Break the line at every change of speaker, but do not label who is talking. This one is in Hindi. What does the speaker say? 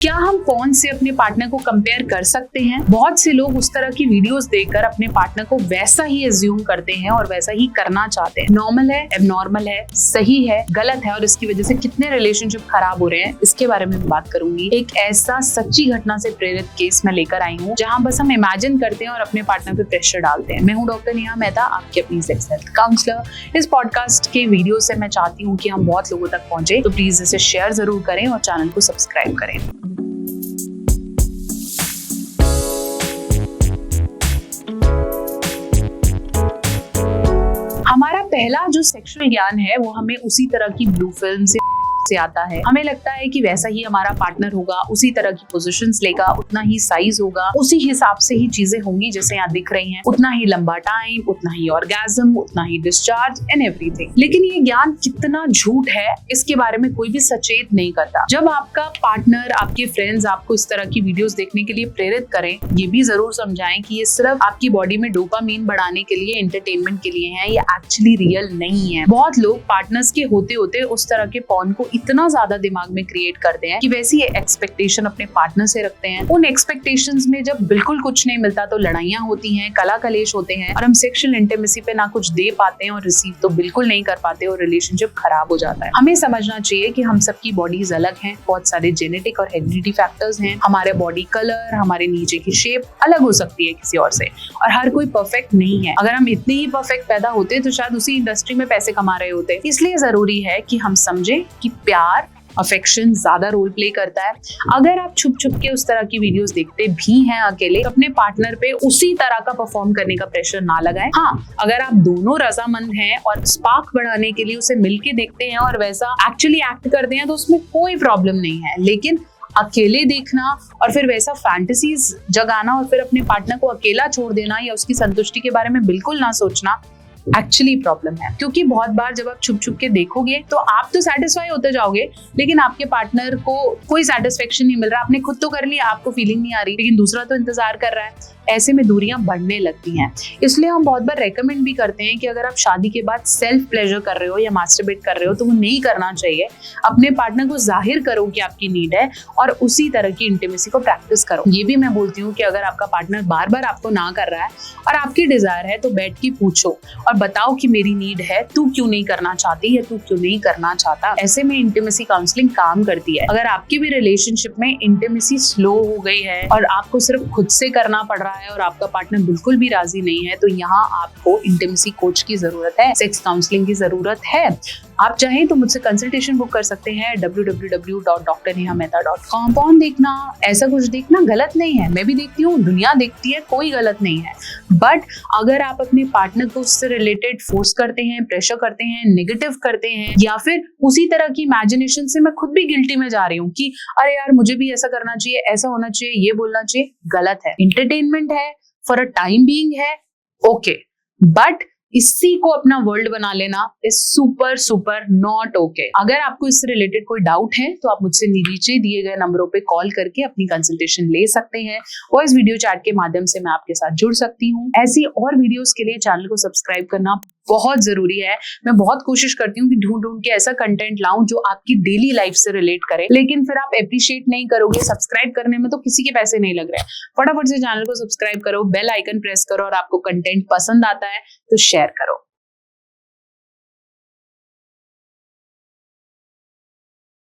क्या हम फोन से अपने पार्टनर को कंपेयर कर सकते हैं? बहुत से लोग उस तरह की वीडियोस देखकर अपने पार्टनर को वैसा ही एज्यूम करते हैं और वैसा ही करना चाहते हैं। नॉर्मल है, एबनॉर्मल है, सही है, गलत है और इसकी वजह से कितने रिलेशनशिप खराब हो रहे हैं, इसके बारे में बात करूंगी। एक ऐसा सच्ची घटना से प्रेरित केस मैं लेकर आई हूँ जहाँ बस हम इमेजिन करते हैं और अपने पार्टनर पे प्रेशर डालते हैं। मैं हूँ डॉक्टर नेहा मेहता, आपकी अपनी सेक्स हेल्थ काउंसलर। इस पॉडकास्ट के वीडियो से मैं चाहती हूँ कि हम बहुत लोगों तक पहुंचे, तो प्लीज इसे शेयर जरूर करें और चैनल को सब्सक्राइब करें। हमारा पहला जो सेक्सुअल ज्ञान है वो हमें उसी तरह की ब्लू फिल्म से आता है। हमें लगता है कि वैसा ही हमारा पार्टनर होगा, उसी तरह की पोजीशंस लेगा, उतना ही साइज होगा, उसी हिसाब से ही चीजें होंगी जैसे यहाँ दिख रही हैं, उतना ही लंबा टाइम, उतना ही ऑर्गेज्म, उतना ही डिस्चार्ज एंड एवरीथिंग। लेकिन ये ज्ञान कितना झूठ है, इसके बारे में कोई भी सचेत नहीं करता। जब आपका पार्टनर, आपके फ्रेंड्स आपको इस तरह की वीडियोस देखने के लिए प्रेरित करें, ये भी जरूर समझाएं कि ये सिर्फ आपकी बॉडी में डोपामीन बढ़ाने के लिए, एंटरटेनमेंट के लिए है, ये एक्चुअली रियल नहीं है। बहुत लोग पार्टनर्स के होते होते उस तरह के पॉर्न को इतना ज्यादा दिमाग में क्रिएट करते हैं कि वैसी एक्सपेक्टेशन अपने पार्टनर से रखते हैं। उन एक्सपेक्टेशंस में जब बिल्कुल कुछ नहीं मिलता तो लड़ाइयां होती हैं, कला कलेश होते हैं और हम सेक्सुअल इंटीमेसी पे ना कुछ दे पाते हैं और रिसीव तो बिल्कुल नहीं कर पाते और रिलेशनशिप खराब हो जाता है। हमें समझना चाहिए कि हम सबकी बॉडीज अलग हैं, बहुत सारे जेनेटिक और हेरिडिटी फैक्टर्स हैं। हमारे बॉडी कलर, हमारे नीचे की शेप अलग हो सकती है किसी और से, और हर कोई परफेक्ट नहीं है। अगर हम इतने ही परफेक्ट पैदा होते तो शायद उसी इंडस्ट्री में पैसे कमा रहे होते। इसलिए जरूरी है कि हम समझें कि प्यार, अफेक्शन ज्यादा रोल प्ले करता है। अगर आप छुप छुप के उस तरह की वीडियोस देखते भी हैं अकेले, तो अपने पार्टनर पे उसी तरह का परफॉर्म करने का प्रेशर ना लगाएं। हाँ, अगर आप दोनों रजामंद हैं और स्पार्क बढ़ाने के लिए उसे मिलके देखते हैं और वैसा एक्चुअली एक्ट करते हैं तो उसमें कोई प्रॉब्लम नहीं है। लेकिन अकेले देखना और फिर वैसा फैंटेसीज जगाना और फिर अपने पार्टनर को अकेला छोड़ देना या उसकी संतुष्टि के बारे में बिल्कुल ना सोचना एक्चुअली प्रॉब्लम है। क्योंकि बहुत बार जब आप छुप छुप के देखोगे तो आप तो सेटिस्फाई होते जाओगे, लेकिन आपके पार्टनर को कोई सेटिस्फेक्शन नहीं मिल रहा। आपने खुद तो कर लिया, आपको फीलिंग नहीं आ रही, लेकिन दूसरा तो इंतजार कर रहा है। ऐसे में दूरियां बढ़ने लगती हैं। इसलिए हम बहुत बार रेकमेंड भी करते हैं कि अगर आप शादी के बाद सेल्फ प्लेजर कर रहे हो या मास्टरबेट कर रहे हो तो वो नहीं करना चाहिए। अपने पार्टनर को जाहिर करो कि आपकी नीड है और उसी तरह की इंटीमेसी को प्रैक्टिस करो। ये भी मैं बोलती हूँ कि अगर आपका पार्टनर बार बार आपको ना कर रहा है और आपकी डिजायर है तो बैठ के पूछो और बताओ कि मेरी नीड है, तू क्यों नहीं करना चाहती या तू क्यों नहीं करना चाहता। ऐसे में इंटीमेसी काउंसलिंग काम करती है। अगर आपकी भी रिलेशनशिप में इंटीमेसी स्लो हो गई है और आपको सिर्फ खुद से करना पड़ रहा है और आपका पार्टनर बिल्कुल भी राजी नहीं है, तो यहाँ आपको इंटीमेसी कोच की जरूरत है, सेक्स काउंसलिंग की जरूरत है। आप चाहें तो मुझसे कंसल्टेशन बुक कर सकते हैं www.drnehamehta.com। पॉर्न देखना, ऐसा कुछ देखना गलत नहीं है, मैं भी देखती हूँ, दुनिया देखती है, कोई गलत नहीं है। बट अगर आप अपने पार्टनर को उससे रिलेटेड फोर्स करते हैं, प्रेशर करते हैं, नेगेटिव करते हैं या फिर उसी तरह की इमेजिनेशन से मैं खुद भी गिल्टी में जा रही हूँ कि अरे यार मुझे भी ऐसा करना चाहिए, ऐसा होना चाहिए, ये बोलना चाहिए, गलत है। एंटरटेनमेंट है, फॉर अ टाइम बीइंग है, ओके, बट इसी को अपना वर्ल्ड बना लेना is super super not okay. अगर आपको इससे रिलेटेड कोई डाउट है तो आप मुझसे नीचे दिए गए नंबरों पे कॉल करके अपनी कंसल्टेशन ले सकते हैं। वॉइस वीडियो चैट के माध्यम से मैं आपके साथ जुड़ सकती हूँ। ऐसी और वीडियोस के लिए चैनल को सब्सक्राइब करना बहुत जरूरी है। मैं बहुत कोशिश करती हूँ कि ढूंढ ढूंढ के ऐसा कंटेंट लाऊं जो आपकी डेली लाइफ से रिलेट करे, लेकिन फिर आप एप्रिशिएट नहीं करोगे। सब्सक्राइब करने में तो किसी के पैसे नहीं लग रहे हैं। फटाफट से चैनल को सब्सक्राइब करो, बेल आइकन प्रेस करो और आपको कंटेंट पसंद आता है तो शेयर करो।